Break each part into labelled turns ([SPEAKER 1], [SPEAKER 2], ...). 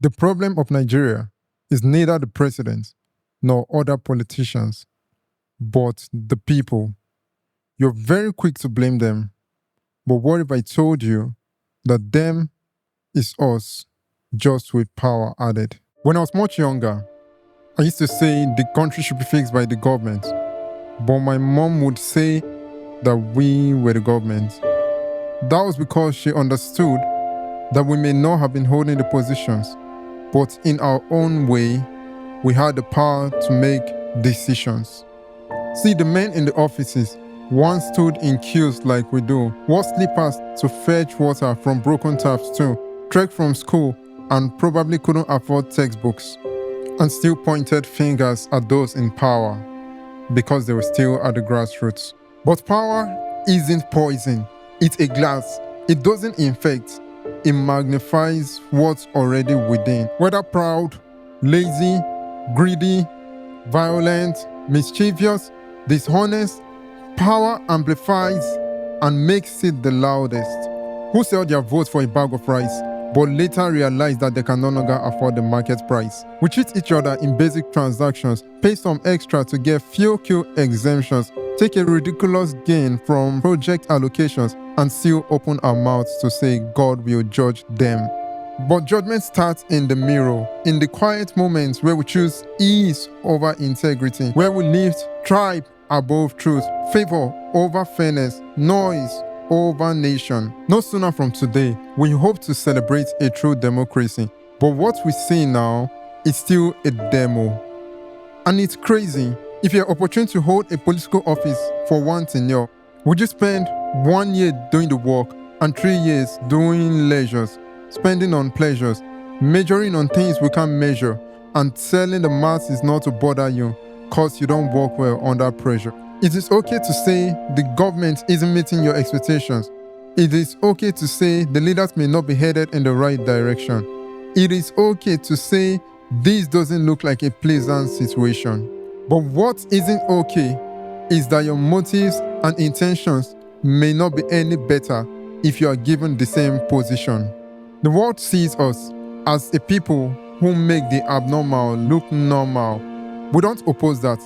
[SPEAKER 1] The problem of Nigeria is neither the president nor other politicians, but the people. You're very quick to blame them. But what if I told you that them is us, just with power added? When I was much younger, I used to say the country should be fixed by the government. But my mom would say that we were the government. That was because she understood that we may not have been holding the positions, but in our own way, we had the power to make decisions. See, the men in the offices once stood in queues like we do, wore slippers to fetch water from broken taps too, trekked from school and probably couldn't afford textbooks, and still pointed fingers at those in power because they were still at the grassroots. But power isn't poison. It's a glass. It doesn't infect. It magnifies what's already within. Whether proud, lazy, greedy, violent, mischievous, dishonest, power amplifies and makes it the loudest. Who sell their votes for a bag of rice, but later realize that they can no longer afford the market price. We cheat each other in basic transactions, pay some extra to get few queue exemptions, take a ridiculous gain from project allocations, and still open our mouths to say God will judge them. But judgment starts in the mirror, in the quiet moments where we choose ease over integrity, where we lift tribe above truth, favor over fairness, noise over nation. No sooner from today, we hope to celebrate a true democracy. But what we see now is still a demo. And it's crazy. If you're opportune to hold a political office for one tenure, would you spend 1 year doing the work and 3 years doing leisures, spending on pleasures, measuring on things we can't measure, and telling the masses not to bother you cause you don't work well under pressure? It is okay to say the government isn't meeting your expectations. It is okay to say the leaders may not be headed in the right direction. It is okay to say this doesn't look like a pleasant situation. But what isn't okay is that your motives and intentions may not be any better if you are given the same position. The world sees us as a people who make the abnormal look normal. We don't oppose that.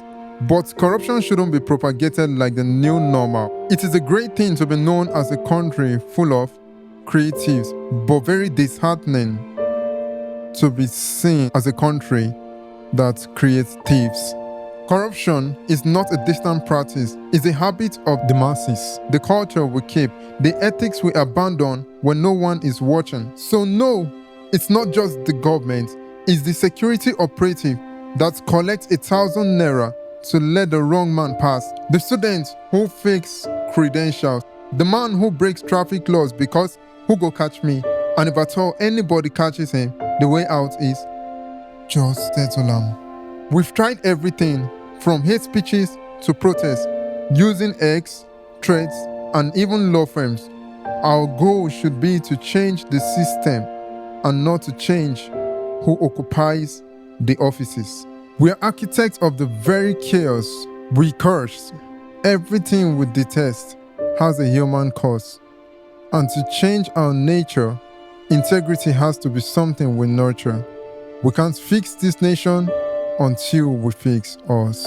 [SPEAKER 1] But corruption shouldn't be propagated like the new normal. It is a great thing to be known as a country full of creatives, but very disheartening to be seen as a country that creates thieves. Corruption is not a distant practice, it's a habit of the masses, the culture we keep, the ethics we abandon when no one is watching. So no, it's not just the government, it's the security operative that collects 1,000 naira to let the wrong man pass, the student who fakes credentials, the man who breaks traffic laws because who go catch me, and if at all anybody catches him, the way out is just settle am. We've tried everything from hate speeches to protests, using X, threats, and even law firms. Our goal should be to change the system and not to change who occupies the offices. We are architects of the very chaos we curse. Everything we detest has a human cause. And to change our nature, integrity has to be something we nurture. We can't fix this nation until we fix us.